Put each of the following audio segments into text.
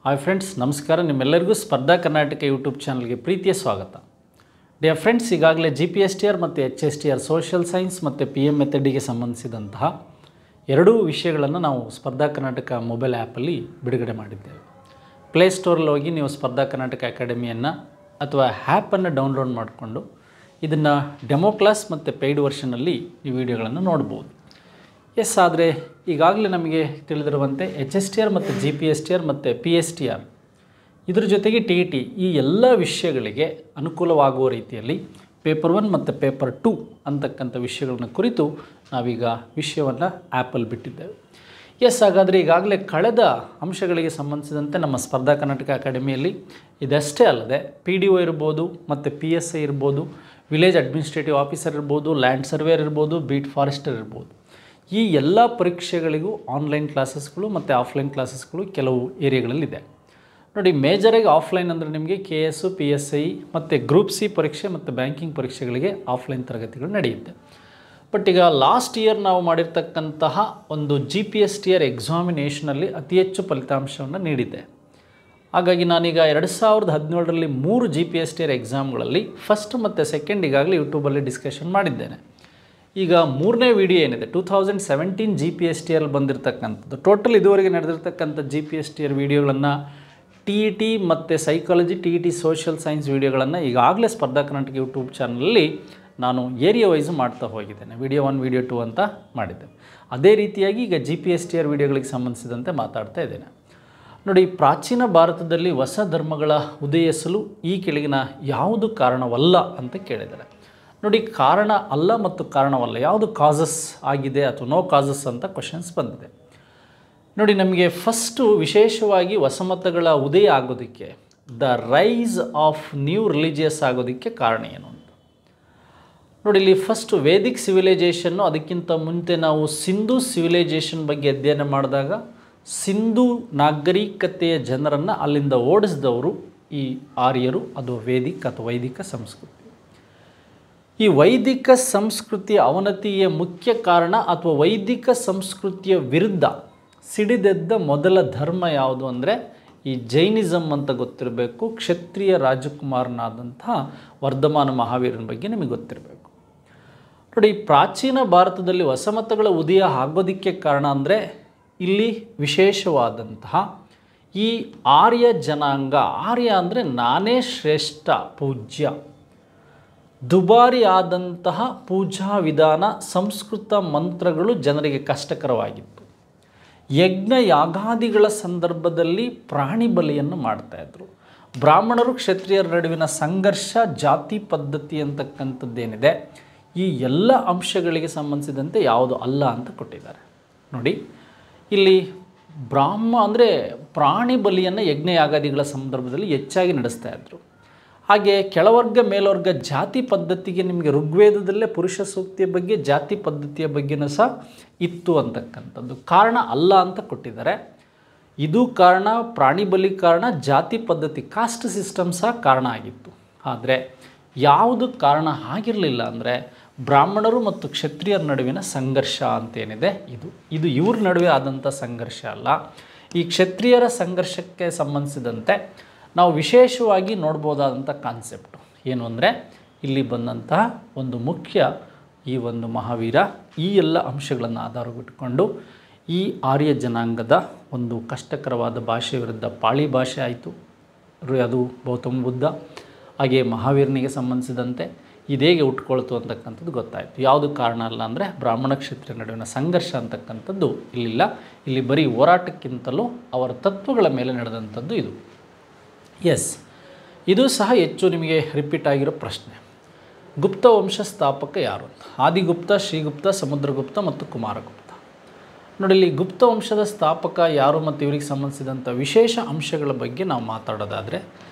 Hi friends, ನಮಸ್ಕಾರ. ನಿಮ್ಮೆಲ್ಲರಿಗೂ ಸ್ಪರ್ಧಾ ಕರ್ನಾಟಕ ಯೂಟ್ಯೂಬ್ ಚಾನಲ್ಗೆ ಪ್ರೀತಿಯ ಸ್ವಾಗತ. ಡಿಯರ್ ಫ್ರೆಂಡ್ಸ್, ಈಗಾಗಲೇ GPSTR ಮತ್ತು HSTR ಸೋಷಿಯಲ್ ಸೈನ್ಸ್ ಮತ್ತು PM ಮೆಥಡಿಗೆ ಸಂಬಂಧಿಸಿದಂತಹ ಎರಡೂ ವಿಷಯಗಳನ್ನು ನಾವು ಸ್ಪರ್ಧಾ ಕರ್ನಾಟಕ ಮೊಬೈಲ್ ಆ್ಯಪಲ್ಲಿ ಬಿಡುಗಡೆ ಮಾಡಿದ್ದೇವೆ. ಪ್ಲೇಸ್ಟೋರಲ್ಲಿ ಹೋಗಿ ನೀವು ಸ್ಪರ್ಧಾ ಕರ್ನಾಟಕ ಅಕಾಡೆಮಿಯನ್ನು ಅಥವಾ ಆ್ಯಪನ್ನು ಡೌನ್ಲೋಡ್ ಮಾಡಿಕೊಂಡು ಇದನ್ನು ಡೆಮೋ ಕ್ಲಾಸ್ ಮತ್ತು ಪೇಯ್ಡ್ ವರ್ಷನಲ್ಲಿ ಈ ವಿಡಿಯೋಗಳನ್ನು ನೋಡ್ಬೋದು. ಆದರೆ ಈಗಾಗಲೇ ನಮಗೆ ತಿಳಿದಿರುವಂತೆ HSTR ಮತ್ತು GPSTR ಮತ್ತು PSTR ಇದರ ಜೊತೆಗೆ TET ಈ ಎಲ್ಲ ವಿಷಯಗಳಿಗೆ ಅನುಕೂಲವಾಗುವ ರೀತಿಯಲ್ಲಿ ಪೇಪರ್ 1 ಮತ್ತು ಪೇಪರ್ 2 ಅಂತಕ್ಕಂಥ ವಿಷಯಗಳನ್ನ ಕುರಿತು ನಾವೀಗ ವಿಷಯವನ್ನು ಆ್ಯಪಲ್ಲಿ ಬಿಟ್ಟಿದ್ದೇವೆ. ಹಾಗಾದರೆ ಈಗಾಗಲೇ ಕಳೆದ ಅಂಶಗಳಿಗೆ ಸಂಬಂಧಿಸಿದಂತೆ ನಮ್ಮ ಸ್ಪರ್ಧಾ ಕರ್ನಾಟಕ ಅಕಾಡೆಮಿಯಲ್ಲಿ ಇದಷ್ಟೇ ಅಲ್ಲದೆ PDO ಇರ್ಬೋದು ಮತ್ತು PSI ಇರ್ಬೋದು, ವಿಲೇಜ್ ಅಡ್ಮಿನಿಸ್ಟ್ರೇಟಿವ್ ಆಫೀಸರ್ ಇರ್ಬೋದು, ಲ್ಯಾಂಡ್ ಸರ್ವೇಯರ್ ಇರ್ಬೋದು, ಬೀಟ್ ಫಾರೆಸ್ಟರ್ ಇರ್ಬೋದು, ಈ ಎಲ್ಲ ಪರೀಕ್ಷೆಗಳಿಗೂ ಆನ್ಲೈನ್ ಕ್ಲಾಸಸ್ಗಳು ಮತ್ತು ಆಫ್ಲೈನ್ ಕ್ಲಾಸಸ್ಗಳು ಕೆಲವು ಏರಿಯಾಗಳಲ್ಲಿದೆ. ನೋಡಿ, ಮೇಜರಾಗಿ ಆಫ್ಲೈನ್ ಅಂದರೆ ನಿಮಗೆ KS, PSI ಮತ್ತು ಗ್ರೂಪ್ C ಪರೀಕ್ಷೆ ಮತ್ತು ಬ್ಯಾಂಕಿಂಗ್ ಪರೀಕ್ಷೆಗಳಿಗೆ ಆಫ್ಲೈನ್ ತರಗತಿಗಳು ನಡೆಯುತ್ತೆ. ಬಟ್ ಈಗ ಲಾಸ್ಟ್ ಇಯರ್ ನಾವು ಮಾಡಿರ್ತಕ್ಕಂತಹ ಒಂದು GPSTR ಎಕ್ಸಾಮಿನೇಷನಲ್ಲಿ ಅತಿ ಹೆಚ್ಚು ಫಲಿತಾಂಶವನ್ನು ನೀಡಿದೆ. ಹಾಗಾಗಿ ನಾನೀಗ 2017ರಲ್ಲಿ 3 GPSTR ಎಕ್ಸಾಮ್ಗಳಲ್ಲಿ ಫಸ್ಟ್ ಮತ್ತು ಸೆಕೆಂಡ್ ಈಗಾಗಲೇ ಯೂಟ್ಯೂಬಲ್ಲಿ ಡಿಸ್ಕಷನ್ ಮಾಡಿದ್ದೇನೆ. ಈಗ ಮೂರನೇ ವಿಡಿಯೋ ಏನಿದೆ 2017 GPSTR ಬಂದಿರತಕ್ಕಂಥದ್ದು, ಟೋಟಲ್ ಇದುವರೆಗೆ ನಡೆದಿರ್ತಕ್ಕಂಥ GPSTR ವಿಡಿಯೋಗಳನ್ನು TET ಮತ್ತು ಸೈಕಾಲಜಿ, TET ಸೋಷಿಯಲ್ ಸೈನ್ಸ್ ವಿಡಿಯೋಗಳನ್ನು ಈಗಾಗಲೇ ಸ್ಪರ್ಧಾ ಕರ್ನಾಟಕ ಯೂಟ್ಯೂಬ್ ಚಾನಲಲ್ಲಿ ನಾನು ಏರಿಯಾ ವೈಸ್ ಮಾಡ್ತಾ ಹೋಗಿದ್ದೇನೆ. ವಿಡಿಯೋ 1, ವಿಡಿಯೋ 2 ಅಂತ ಮಾಡಿದ್ದೆ. ಅದೇ ರೀತಿಯಾಗಿ ಈಗ GPSTR ವಿಡಿಯೋಗಳಿಗೆ ಸಂಬಂಧಿಸಿದಂತೆ ಮಾತಾಡ್ತಾ ಇದ್ದೇನೆ. ನೋಡಿ, ಪ್ರಾಚೀನ ಭಾರತದಲ್ಲಿ ಹೊಸ ಧರ್ಮಗಳ ಉದಯಿಸಲು ಈ ಕೆಳಗಿನ ಯಾವುದು ಕಾರಣವಲ್ಲ ಅಂತ ಕೇಳಿದ್ದಾರೆ. ನೋಡಿ, ಕಾರಣ ಅಲ್ಲ ಮತ್ತು ಕಾರಣವಲ್ಲ, ಯಾವುದು ಕಾಸಸ್ ಆಗಿದೆ ಅಥವಾ ನೋ ಕಾಸಸ್ ಅಂತ ಕ್ವಶನ್ಸ್ ಬಂದಿದೆ. ನೋಡಿ, ನಮಗೆ ಫಸ್ಟು ವಿಶೇಷವಾಗಿ ಹೊಸ ಮತಗಳ ಉದಯ ಆಗೋದಕ್ಕೆ, the rise of new religious ಆಗೋದಕ್ಕೆ ಕಾರಣ ಏನು ಅಂತ ನೋಡಿ. ಇಲ್ಲಿ ಫಸ್ಟು ವೇದಿಕ್ ಸಿವಿಲೈಜೇಷನ್ನು, ಅದಕ್ಕಿಂತ ಮುಂಚೆ ನಾವು ಸಿಂಧೂ ಸಿವಿಲೈಜೇಷನ್ ಬಗ್ಗೆ ಅಧ್ಯಯನ ಮಾಡಿದಾಗ ಸಿಂಧೂ ನಾಗರಿಕತೆಯ ಜನರನ್ನು ಅಲ್ಲಿಂದ ಓಡಿಸಿದವರು ಈ ಆರ್ಯರು, ಅದು ವೇದಿಕ್ ಅಥವಾ ವೈದಿಕ ಸಂಸ್ಕೃತಿ. ಈ ವೈದಿಕ ಸಂಸ್ಕೃತಿಯ ಅವನತಿಯ ಮುಖ್ಯ ಕಾರಣ ಅಥವಾ ವೈದಿಕ ಸಂಸ್ಕೃತಿಯ ವಿರುದ್ಧ ಸಿಡಿದೆದ್ದ ಮೊದಲ ಧರ್ಮ ಯಾವುದು ಅಂದರೆ ಈ ಜೈನಿಸಮ್ ಅಂತ ಗೊತ್ತಿರಬೇಕು. ಕ್ಷತ್ರಿಯ ರಾಜಕುಮಾರನಾದಂತಹ ವರ್ಧಮಾನ ಮಹಾವೀರನ ಬಗ್ಗೆ ನಿಮಗೆ ಗೊತ್ತಿರಬೇಕು. ನೋಡಿ, ಪ್ರಾಚೀನ ಭಾರತದಲ್ಲಿ ಹೊಸ ಮತಗಳ ಉದಯ ಆಗೋದಕ್ಕೆ ಕಾರಣ ಅಂದರೆ ಇಲ್ಲಿ ವಿಶೇಷವಾದಂತಹ ಈ ಆರ್ಯ ಜನಾಂಗ, ಆರ್ಯ ಅಂದರೆ ನಾನೇ ಶ್ರೇಷ್ಠ ಪೂಜ್ಯ, ದುಬಾರಿ ಆದಂತಹ ಪೂಜಾ ವಿಧಾನ, ಸಂಸ್ಕೃತ ಮಂತ್ರಗಳು ಜನರಿಗೆ ಕಷ್ಟಕರವಾಗಿತ್ತು. ಯಜ್ಞ ಯಾಗಾದಿಗಳ ಸಂದರ್ಭದಲ್ಲಿ ಪ್ರಾಣಿ ಬಲಿಯನ್ನು ಮಾಡ್ತಾಯಿದ್ರು. ಬ್ರಾಹ್ಮಣರು ಕ್ಷತ್ರಿಯರ ನಡುವಿನ ಸಂಘರ್ಷ, ಜಾತಿ ಪದ್ಧತಿ ಅಂತಕ್ಕಂಥದ್ದೇನಿದೆ, ಈ ಎಲ್ಲ ಅಂಶಗಳಿಗೆ ಸಂಬಂಧಿಸಿದಂತೆ ಯಾವುದು ಅಲ್ಲ ಅಂತ ಕೊಟ್ಟಿದ್ದಾರೆ. ನೋಡಿ, ಇಲ್ಲಿ ಅಂದರೆ ಪ್ರಾಣಿ ಬಲಿಯನ್ನು ಯಜ್ಞ ಯಾಗಾದಿಗಳ ಸಂದರ್ಭದಲ್ಲಿ ಹೆಚ್ಚಾಗಿ ನಡೆಸ್ತಾ ಇದ್ರು. ಹಾಗೆ ಕೆಳವರ್ಗ ಮೇಲ್ವರ್ಗ ಜಾತಿ ಪದ್ಧತಿಗೆ ನಿಮಗೆ ಋಗ್ವೇದದಲ್ಲೇ ಪುರುಷ ಸೂಕ್ತಿಯ ಬಗ್ಗೆ, ಜಾತಿ ಪದ್ಧತಿಯ ಬಗ್ಗೆನೂ ಸಹ ಇತ್ತು ಅಂತಕ್ಕಂಥದ್ದು. ಕಾರಣ ಅಲ್ಲ ಅಂತ ಕೊಟ್ಟಿದ್ದಾರೆ. ಇದು ಕಾರಣ, ಪ್ರಾಣಿ ಬಲಿ ಕಾರಣ, ಜಾತಿ ಪದ್ಧತಿ ಕಾಸ್ಟ್ ಸಿಸ್ಟಮ್ ಸಹ ಕಾರಣ ಆಗಿತ್ತು. ಆದರೆ ಯಾವುದು ಕಾರಣ ಆಗಿರಲಿಲ್ಲ ಅಂದರೆ ಬ್ರಾಹ್ಮಣರು ಮತ್ತು ಕ್ಷತ್ರಿಯರ ನಡುವಿನ ಸಂಘರ್ಷ ಅಂತೇನಿದೆ, ಇದು ಇವ್ರ ನಡುವೆ ಆದಂಥ ಸಂಘರ್ಷ ಅಲ್ಲ. ಈ ಕ್ಷತ್ರಿಯರ ಸಂಘರ್ಷಕ್ಕೆ ಸಂಬಂಧಿಸಿದಂತೆ ನಾವು ವಿಶೇಷವಾಗಿ ನೋಡ್ಬೋದಾದಂಥ ಕಾನ್ಸೆಪ್ಟು ಏನು ಅಂದರೆ ಇಲ್ಲಿ ಬಂದಂತಹ ಒಂದು ಮುಖ್ಯ ಈ ಒಂದು ಮಹಾವೀರ ಈ ಎಲ್ಲ ಅಂಶಗಳನ್ನು ಆಧಾರವಿಟ್ಟುಕೊಂಡು ಈ ಆರ್ಯ ಜನಾಂಗದ ಒಂದು ಕಷ್ಟಕರವಾದ ಭಾಷೆಯ ವಿರುದ್ಧ ಪಾಳಿ ಭಾಷೆ ಆಯಿತು, ಅದು ಗೌತಮ ಬುದ್ಧ. ಹಾಗೆ ಮಹಾವೀರನಿಗೆ ಸಂಬಂಧಿಸಿದಂತೆ ಇದೇಗೆ ಹುಟ್ಕೊಳ್ತು ಅಂತಕ್ಕಂಥದ್ದು ಗೊತ್ತಾಯಿತು. ಯಾವುದು ಕಾರಣ ಅಲ್ಲ ಅಂದರೆ ಬ್ರಾಹ್ಮಣ ಕ್ಷತ್ರಿಯ ನಡುವಿನ ಸಂಘರ್ಷ ಅಂತಕ್ಕಂಥದ್ದು ಇಲ್ಲಿಲ್ಲ. ಇಲ್ಲಿ ಬರೀ ಹೋರಾಟಕ್ಕಿಂತಲೂ ಅವರ ತತ್ವಗಳ ಮೇಲೆ ನಡೆದಂಥದ್ದು ಇದು. ಇದು ಸಹ ಹೆಚ್ಚು ನಿಮಗೆ ರಿಪೀಟ್ ಆಗಿರೋ ಪ್ರಶ್ನೆ. ಗುಪ್ತ ವಂಶ ಸ್ಥಾಪಕ ಯಾರು ಅಂತ? ಆದಿಗುಪ್ತ, ಶ್ರೀಗುಪ್ತ, ಸಮುದ್ರಗುಪ್ತ ಮತ್ತು ಕುಮಾರಗುಪ್ತ. ನೋಡಿ, ಇಲ್ಲಿ ಗುಪ್ತ ವಂಶದ ಸ್ಥಾಪಕ ಯಾರು ಮತ್ತು ಇವರಿಗೆ ಸಂಬಂಧಿಸಿದಂಥ ವಿಶೇಷ ಅಂಶಗಳ ಬಗ್ಗೆ ನಾವು ಮಾತಾಡೋದಾದರೆ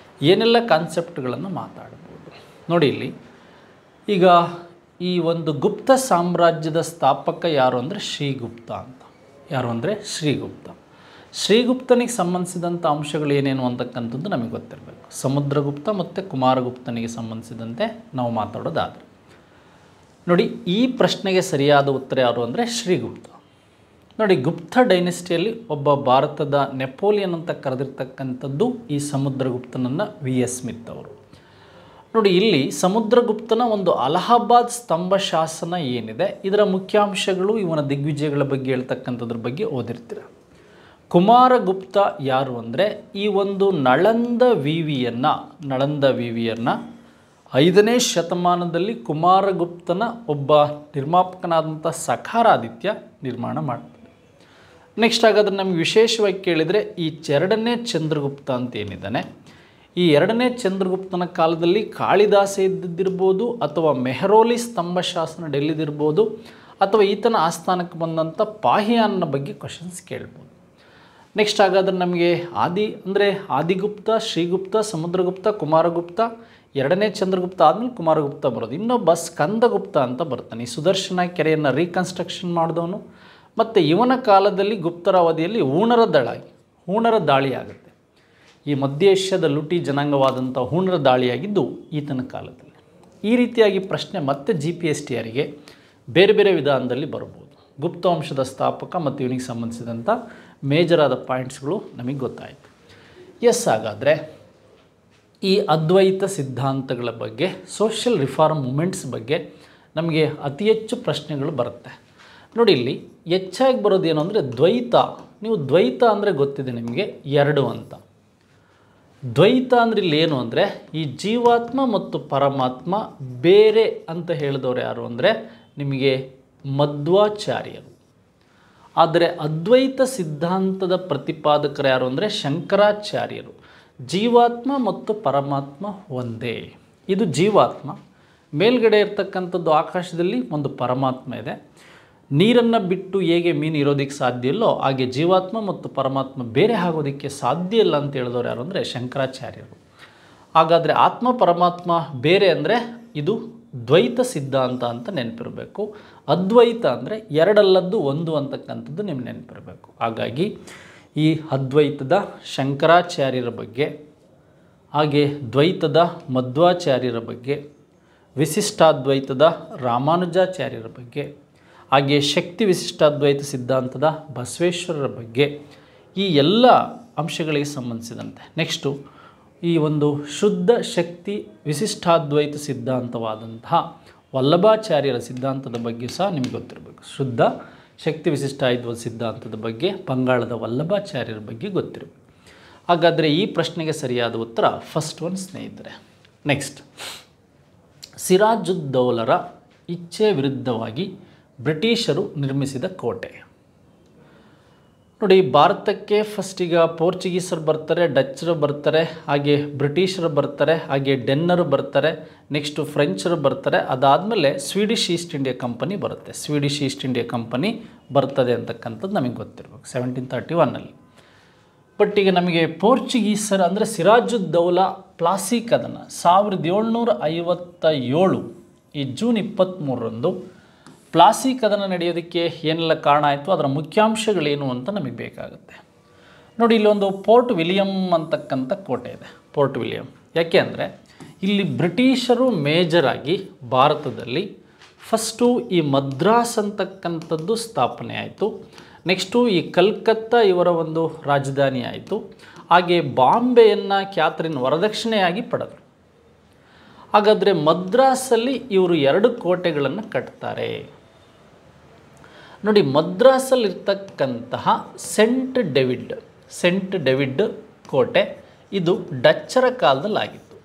ಏನೆಲ್ಲ ಕಾನ್ಸೆಪ್ಟ್ಗಳನ್ನು ಮಾತಾಡ್ಬೋದು ನೋಡಿ. ಇಲ್ಲಿ ಈಗ ಈ ಒಂದು ಗುಪ್ತ ಸಾಮ್ರಾಜ್ಯದ ಸ್ಥಾಪಕ ಯಾರು ಅಂದರೆ ಶ್ರೀಗುಪ್ತ ಅಂತ. ಯಾರು ಅಂದರೆ ಶ್ರೀಗುಪ್ತ. ಶ್ರೀಗುಪ್ತನಿಗೆ ಸಂಬಂಧಿಸಿದಂಥ ಅಂಶಗಳು ಏನೇನು ಅಂತಕ್ಕಂಥದ್ದು ನಮಗೆ ಗೊತ್ತಿರಬೇಕು. ಸಮುದ್ರಗುಪ್ತ ಮತ್ತು ಕುಮಾರಗುಪ್ತನಿಗೆ ಸಂಬಂಧಿಸಿದಂತೆ ನಾವು ಮಾತಾಡೋದಾದರೆ ನೋಡಿ, ಈ ಪ್ರಶ್ನೆಗೆ ಸರಿಯಾದ ಉತ್ತರ ಯಾರು ಅಂದರೆ ಶ್ರೀಗುಪ್ತ. ನೋಡಿ, ಗುಪ್ತ ಡೈನೆಸ್ಟಿಯಲ್ಲಿ ಒಬ್ಬ ಭಾರತದ ನೆಪೋಲಿಯನ್ ಅಂತ ಕರೆದಿರ್ತಕ್ಕಂಥದ್ದು ಈ ಸಮುದ್ರಗುಪ್ತನನ್ನು V.S. ಸ್ಮಿತ್ ಅವರು. ನೋಡಿ, ಇಲ್ಲಿ ಸಮುದ್ರಗುಪ್ತನ ಒಂದು ಅಲಹಾಬಾದ್ ಸ್ತಂಭ ಶಾಸನ ಏನಿದೆ, ಇದರ ಮುಖ್ಯಾಂಶಗಳು, ಇವನ ದಿಗ್ವಿಜಯಗಳ ಬಗ್ಗೆ ಹೇಳ್ತಕ್ಕಂಥದ್ರ ಬಗ್ಗೆ ಓದಿರ್ತೀರ. ಕುಮಾರಗುಪ್ತ ಯಾರು ಅಂದರೆ ಈ ಒಂದು ನಳಂದ ವಿವಿಯನ್ನು 5ನೇ ಶತಮಾನದಲ್ಲಿ ಕುಮಾರಗುಪ್ತನ ಒಬ್ಬ ನಿರ್ಮಾಪಕನಾದಂಥ ಸಖಾರಾದಿತ್ಯ ನಿರ್ಮಾಣ ಮಾಡ್ತಾರೆ. ನೆಕ್ಸ್ಟ್ ಹಾಗಾದ್ರೆ ನಮಗೆ ವಿಶೇಷವಾಗಿ ಕೇಳಿದರೆ ಈ 2ನೇ ಚಂದ್ರಗುಪ್ತ ಅಂತ ಏನಿದ್ದಾನೆ, ಈ 2ನೇ ಚಂದ್ರಗುಪ್ತನ ಕಾಲದಲ್ಲಿ ಕಾಳಿದಾಸ ಇದ್ದಿದ್ದಿರ್ಬೋದು, ಅಥವಾ ಮೆಹರೋಲಿ ಸ್ತಂಭ ಶಾಸನ ಡೆಲ್ಲಿದಿರ್ಬೋದು, ಅಥವಾ ಈತನ ಆಸ್ಥಾನಕ್ಕೆ ಬಂದಂಥ ಪಾಹಿಯಾನ್ನ ಬಗ್ಗೆ ಕ್ವಶನ್ಸ್ ಕೇಳ್ಬೋದು. ನೆಕ್ಸ್ಟ್ ಹಾಗಾದ್ರೆ ನಮಗೆ ಆದಿಗುಪ್ತ, ಶ್ರೀಗುಪ್ತ, ಸಮುದ್ರಗುಪ್ತ, ಕುಮಾರಗುಪ್ತ, 2ನೇ ಚಂದ್ರಗುಪ್ತ ಆದಮೇಲೆ ಕುಮಾರಗುಪ್ತ ಬರೋದು. ಇನ್ನೊಬ್ಬ ಸ್ಕಂದಗುಪ್ತ ಅಂತ ಬರ್ತಾನೆ, ಈ ಸುದರ್ಶನ ಕೆರೆಯನ್ನು ರೀಕನ್ಸ್ಟ್ರಕ್ಷನ್ ಮಾಡಿದವನು. ಮತ್ತು ಇವನ ಕಾಲದಲ್ಲಿ ಗುಪ್ತರ ಅವಧಿಯಲ್ಲಿ ಹೂಣರ ದಾಳಿ ಆಗುತ್ತೆ. ಈ ಮಧ್ಯ ಏಷ್ಯಾದ ಲುಟಿ ಜನಾಂಗವಾದಂಥ ಹೂಣರ ದಾಳಿಯಾಗಿದ್ದು ಈತನ ಕಾಲದಲ್ಲಿ. ಈ ರೀತಿಯಾಗಿ ಪ್ರಶ್ನೆ ಮತ್ತೆ GPSTRಗೆ ಬೇರೆ ಬೇರೆ ವಿಧಾನದಲ್ಲಿ ಬರ್ಬೋದು. ಗುಪ್ತ ವಂಶದ ಸ್ಥಾಪಕ ಮತ್ತು ಇವನಿಗೆ ಸಂಬಂಧಿಸಿದಂಥ ಮೇಜರಾದ ಪಾಯಿಂಟ್ಸ್ಗಳು ನಮಗೆ ಗೊತ್ತಾಯಿತು. ಹಾಗಾದರೆ ಈ ಅದ್ವೈತ ಸಿದ್ಧಾಂತಗಳ ಬಗ್ಗೆ, ಸೋಷಿಯಲ್ ರಿಫಾರ್ಮ್ ಮೂಮೆಂಟ್ಸ್ ಬಗ್ಗೆ ನಮಗೆ ಅತಿ ಹೆಚ್ಚು ಪ್ರಶ್ನೆಗಳು ಬರುತ್ತೆ. ನೋಡಿ, ಇಲ್ಲಿ ಹೆಚ್ಚಾಗಿ ಬರೋದೇನು ಅಂದರೆ ದ್ವೈತ. ನೀವು ದ್ವೈತ ಅಂದರೆ ಗೊತ್ತಿದೆ ನಿಮಗೆ, 2 ಅಂತ. ದ್ವೈತ ಅಂದರೆ ಇಲ್ಲಿ ಏನು ಅಂದರೆ ಈ ಜೀವಾತ್ಮ ಮತ್ತು ಪರಮಾತ್ಮ ಬೇರೆ ಅಂತ ಹೇಳಿದವರು ಯಾರು ಅಂದರೆ ನಿಮಗೆ ಮಧ್ವಾಚಾರ್ಯರು. ಆದರೆ ಅದ್ವೈತ ಸಿದ್ಧಾಂತದ ಪ್ರತಿಪಾದಕರು ಯಾರು ಅಂದರೆ ಶಂಕರಾಚಾರ್ಯರು. ಜೀವಾತ್ಮ ಮತ್ತು ಪರಮಾತ್ಮ ಒಂದೇ. ಇದು ಜೀವಾತ್ಮ, ಮೇಲ್ಗಡೆ ಇರ್ತಕ್ಕಂಥದ್ದು ಆಕಾಶದಲ್ಲಿ ಒಂದು ಪರಮಾತ್ಮ ಇದೆ. ನೀರನ್ನು ಬಿಟ್ಟು ಹೇಗೆ ಮೀನು ಇರೋದಕ್ಕೆ ಸಾಧ್ಯ ಇಲ್ಲೋ ಹಾಗೆ ಜೀವಾತ್ಮ ಮತ್ತು ಪರಮಾತ್ಮ ಬೇರೆ ಆಗೋದಕ್ಕೆ ಸಾಧ್ಯ ಇಲ್ಲ ಅಂತ ಹೇಳಿದವರು ಯಾರು ಅಂದರೆ ಶಂಕರಾಚಾರ್ಯರು. ಹಾಗಾದರೆ ಆತ್ಮ ಪರಮಾತ್ಮ ಬೇರೆ ಅಂದರೆ ಇದು ದ್ವೈತ ಸಿದ್ಧಾಂತ ಅಂತ ನೆನಪಿರಬೇಕು. ಅದ್ವೈತ ಅಂದರೆ 2 ಅಲ್ಲದ್ದು 1 ಅಂತಕ್ಕಂಥದ್ದು ನಿಮ್ಗೆ ನೆನಪಿರಬೇಕು. ಹಾಗಾಗಿ ಈ ಅದ್ವೈತದ ಶಂಕರಾಚಾರ್ಯರ ಬಗ್ಗೆ, ಹಾಗೆ ದ್ವೈತದ ಮಧ್ವಾಚಾರ್ಯರ ಬಗ್ಗೆ, ವಿಶಿಷ್ಟಾದ್ವೈತದ ರಾಮಾನುಜಾಚಾರ್ಯರ ಬಗ್ಗೆ, ಹಾಗೆ ಶಕ್ತಿ ವಿಶಿಷ್ಟಾದ್ವೈತ ಸಿದ್ಧಾಂತದ ಬಸವೇಶ್ವರರ ಬಗ್ಗೆ, ಈ ಎಲ್ಲ ಅಂಶಗಳಿಗೆ ಸಂಬಂಧಿಸಿದಂತೆ ನೆಕ್ಸ್ಟು ಈ ಒಂದು ಶುದ್ಧ ಶಕ್ತಿ ವಿಶಿಷ್ಟಾದ್ವೈತ ಸಿದ್ಧಾಂತವಾದಂತಹ ವಲ್ಲಭಾಚಾರ್ಯರ ಸಿದ್ಧಾಂತದ ಬಗ್ಗೆ ಸಹ ನಿಮಗೆ ಗೊತ್ತಿರಬೇಕು. ಶುದ್ಧ ಶಕ್ತಿ ವಿಶಿಷ್ಟಾದ್ವೈತ ಸಿದ್ಧಾಂತದ ಬಗ್ಗೆ ಬಂಗಾಳದ ವಲ್ಲಭಾಚಾರ್ಯರ ಬಗ್ಗೆ ಗೊತ್ತಿರಬೇಕು. ಹಾಗಾದರೆ ಈ ಪ್ರಶ್ನೆಗೆ ಸರಿಯಾದ ಉತ್ತರ ಫಸ್ಟ್ ಒನ್ ಸ್ನೇಹಿತರೆ. ನೆಕ್ಸ್ಟ್, ಸಿರಾಜುದ್ದೌಲರ ಇಚ್ಛೆ ವಿರುದ್ಧವಾಗಿ ಬ್ರಿಟಿಷರು ನಿರ್ಮಿಸಿದ ಕೋಟೆ. ನೋಡಿ, ಭಾರತಕ್ಕೆ ಫಸ್ಟಿಗ ಪೋರ್ಚುಗೀಸರು ಬರ್ತಾರೆ, ಡಚ್ಚರು ಬರ್ತಾರೆ, ಹಾಗೆ ಬ್ರಿಟಿಷರು ಬರ್ತಾರೆ, ಹಾಗೆ ಡೆನ್ನರು ಬರ್ತಾರೆ, ನೆಕ್ಸ್ಟು ಫ್ರೆಂಚರು ಬರ್ತಾರೆ. ಅದಾದಮೇಲೆ ಸ್ವೀಡಿಷ್ ಈಸ್ಟ್ ಇಂಡಿಯಾ ಕಂಪನಿ ಬರುತ್ತೆ. ಸ್ವೀಡಿಷ್ ಈಸ್ಟ್ ಇಂಡಿಯಾ ಕಂಪನಿ ಬರ್ತದೆ ಅಂತಕ್ಕಂಥದ್ದು ನಮಗೆ ಗೊತ್ತಿರಬೇಕು 1731ನಲ್ಲಿ. ಬಟ್ ಈಗ ನಮಗೆ ಪೋರ್ಚುಗೀಸರು ಅಂದರೆ ಸಿರಾಜುದ್ದೌಲಾ ಪ್ಲಾಸಿ ಕದನ 1757 ಈ ಜೂನ್ 23ರಂದು ಪ್ಲಾಸಿ ಕದನ ನಡೆಯೋದಕ್ಕೆ ಏನೆಲ್ಲ ಕಾರಣ ಆಯಿತು, ಅದರ ಮುಖ್ಯಾಂಶಗಳೇನು ಅಂತ ನಮಗೆ ಬೇಕಾಗುತ್ತೆ. ನೋಡಿ, ಇಲ್ಲೊಂದು ಪೋರ್ಟ್ ವಿಲಿಯಮ್ ಅಂತಕ್ಕಂಥ ಕೋಟೆ ಇದೆ. ಪೋರ್ಟ್ ವಿಲಿಯಮ್ ಯಾಕೆ ಅಂದರೆ ಇಲ್ಲಿ ಬ್ರಿಟಿಷರು ಮೇಜರಾಗಿ ಭಾರತದಲ್ಲಿ ಫಸ್ಟು ಈ ಮದ್ರಾಸ್ ಅಂತಕ್ಕಂಥದ್ದು ಸ್ಥಾಪನೆ ಆಯಿತು. ನೆಕ್ಸ್ಟು ಈ ಕಲ್ಕತ್ತಾ ಇವರ ಒಂದು ರಾಜಧಾನಿ ಆಯಿತು. ಹಾಗೆ ಬಾಂಬೆಯನ್ನು ಕ್ಯಾಥರಿನ್ ವರದಕ್ಷಿಣೆಯಾಗಿ ಪಡೆದರು. ಹಾಗಾದರೆ ಮದ್ರಾಸಲ್ಲಿ ಇವರು 2 ಕೋಟೆಗಳನ್ನು ಕಟ್ತಾರೆ. ನೋಡಿ, ಮದ್ರಾಸಲ್ಲಿರ್ತಕ್ಕಂತಹ ಸೆಂಟ್ ಡೇವಿಡ್ ಕೋಟೆ ಇದು ಡಚ್ಚರ ಕಾಲದಲ್ಲಾಗಿತ್ತು.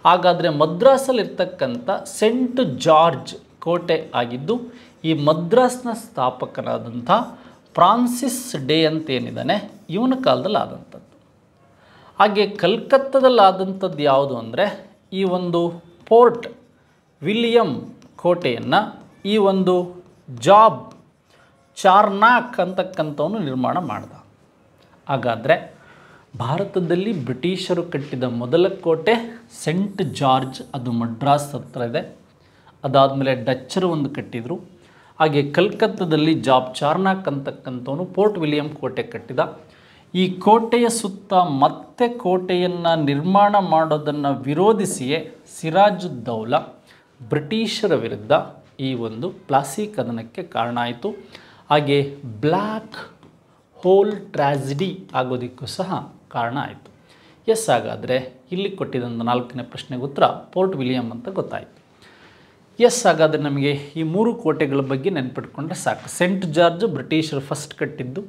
ಹಾಗಾದರೆ ಮದ್ರಾಸಲ್ಲಿರ್ತಕ್ಕಂಥ ಸೆಂಟ್ ಜಾರ್ಜ್ ಕೋಟೆ ಆಗಿದ್ದು ಈ ಮದ್ರಾಸ್ನ ಸ್ಥಾಪಕನಾದಂಥ ಫ್ರಾನ್ಸಿಸ್ ಡೇ ಅಂತೇನಿದ್ದಾನೆ ಇವನ ಕಾಲದಲ್ಲಿ ಆದಂಥದ್ದು. ಹಾಗೆ ಕಲ್ಕತ್ತಾದಲ್ಲಾದಂಥದ್ದು ಯಾವುದು ಅಂದರೆ ಈ ಒಂದು ಪೋರ್ಟ್ ವಿಲಿಯಮ್ ಕೋಟೆಯನ್ನು ಈ ಒಂದು ಜಾಬ್ ಚಾರ್ನಾಕ್ ಅಂತಕ್ಕಂಥವನು ನಿರ್ಮಾಣ ಮಾಡ್ದ. ಹಾಗಾದರೆ ಭಾರತದಲ್ಲಿ ಬ್ರಿಟಿಷರು ಕಟ್ಟಿದ ಮೊದಲ ಕೋಟೆ ಸೆಂಟ್ ಜಾರ್ಜ್, ಅದು ಮಡ್ರಾಸ್ ಹತ್ರ ಇದೆ. ಅದಾದಮೇಲೆ ಡಚ್ಚರು ಒಂದು ಕಟ್ಟಿದರು. ಹಾಗೆ ಕಲ್ಕತ್ತಾದಲ್ಲಿ ಜಾಬ್ ಚಾರ್ನಾಕ್ ಅಂತಕ್ಕಂಥವನು ಪೋರ್ಟ್ ವಿಲಿಯಮ್ ಕೋಟೆ ಕಟ್ಟಿದ. ಈ ಕೋಟೆಯ ಸುತ್ತ ಮತ್ತೆ ಕೋಟೆಯನ್ನು ನಿರ್ಮಾಣ ಮಾಡೋದನ್ನು ವಿರೋಧಿಸಿಯೇ ಸಿರಾಜುದ್ದೌಲಾ ಬ್ರಿಟಿಷರ ವಿರುದ್ಧ ಈ ಒಂದು ಪ್ಲಾಸಿ ಕದನಕ್ಕೆ ಕಾರಣ ಆಯಿತು. ಹಾಗೆ ಬ್ಲ್ಯಾಕ್ ಹೋಲ್ ಟ್ರ್ಯಾಜಿಡಿ ಆಗೋದಕ್ಕೂ ಸಹ ಕಾರಣ ಆಯಿತು. ಎಸ್, ಹಾಗಾದರೆ ಇಲ್ಲಿ ಕೊಟ್ಟಿದ್ದಂಥ 4ನೇ ಪ್ರಶ್ನೆಗೆ ಉತ್ತರ ಪೋರ್ಟ್ ವಿಲಿಯಂ ಅಂತ ಗೊತ್ತಾಯಿತು. ಎಸ್, ಹಾಗಾದರೆ ನಮಗೆ ಈ 3 ಕೋಟೆಗಳ ಬಗ್ಗೆ ನೆನ್ಪಿಟ್ಕೊಂಡ್ರೆ ಸಾಕು. ಸೆಂಟ್ ಜಾರ್ಜ್ ಬ್ರಿಟಿಷರು ಫಸ್ಟ್ ಕಟ್ಟಿದ್ದು,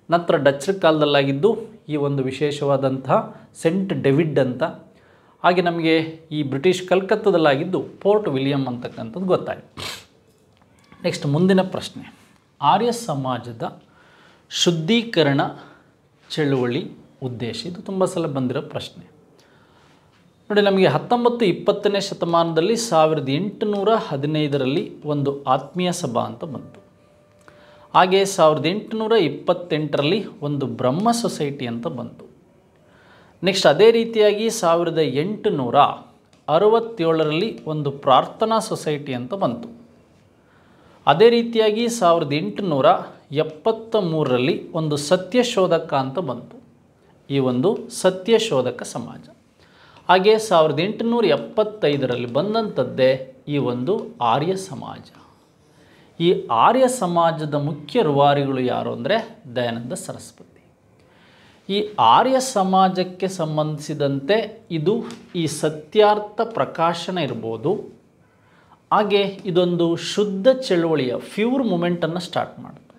ನಂತರ ಡಚ್ಚರ ಕಾಲದಲ್ಲಾಗಿದ್ದು ಈ ಒಂದು ವಿಶೇಷವಾದಂತಹ ಸೆಂಟ್ ಡೇವಿಡ್ ಅಂತ, ಹಾಗೆ ನಮಗೆ ಈ ಬ್ರಿಟಿಷ್ ಕಲ್ಕತ್ತಾದಲ್ಲಾಗಿದ್ದು ಪೋರ್ಟ್ ವಿಲಿಯಂ ಅಂತಕ್ಕಂಥದ್ದು ಗೊತ್ತಾಯಿತು. ನೆಕ್ಸ್ಟ್ ಮುಂದಿನ ಪ್ರಶ್ನೆ, ಆರ್ಯ ಸಮಾಜದ ಶುದ್ಧೀಕರಣ ಚಳುವಳಿ ಉದ್ದೇಶ. ಇದು ತುಂಬ ಸಲ ಬಂದಿರೋ ಪ್ರಶ್ನೆ. ನೋಡಿ, ನಮಗೆ 19-20ನೇ ಶತಮಾನದಲ್ಲಿ 1815ರಲ್ಲಿ ಒಂದು ಆತ್ಮೀಯ ಸಭಾ ಅಂತ ಬಂತು. ಹಾಗೆ 1828ರಲ್ಲಿ ಒಂದು ಬ್ರಹ್ಮ ಸೊಸೈಟಿ ಅಂತ ಬಂತು. ನೆಕ್ಸ್ಟ್ ಅದೇ ರೀತಿಯಾಗಿ 1867ರಲ್ಲಿ ಒಂದು ಪ್ರಾರ್ಥನಾ ಸೊಸೈಟಿ ಅಂತ ಬಂತು. ಅದೇ ರೀತಿಯಾಗಿ 1873ರಲ್ಲಿ ಒಂದು ಸತ್ಯಶೋಧಕ ಅಂತ ಬಂತು, ಈ ಒಂದು ಸತ್ಯಶೋಧಕ ಸಮಾಜ. ಹಾಗೆ 1875ರಲ್ಲಿ ಬಂದಂಥದ್ದೇ ಈ ಒಂದು ಆರ್ಯ ಸಮಾಜ. ಈ ಆರ್ಯ ಸಮಾಜದ ಮುಖ್ಯ ರೂವಾರಿಗಳು ಯಾರು ಅಂದರೆ ದಯಾನಂದ ಸರಸ್ವತಿ. ಈ ಆರ್ಯ ಸಮಾಜಕ್ಕೆ ಸಂಬಂಧಿಸಿದಂತೆ ಇದು ಈ ಸತ್ಯಾರ್ಥ ಪ್ರಕಾಶನ ಇರ್ಬೋದು. ಹಾಗೆ ಇದೊಂದು ಶುದ್ಧ ಚಳುವಳಿಯ ಪ್ಯೂರ್ ಮೂಮೆಂಟನ್ನು ಸ್ಟಾರ್ಟ್ ಮಾಡಿತು.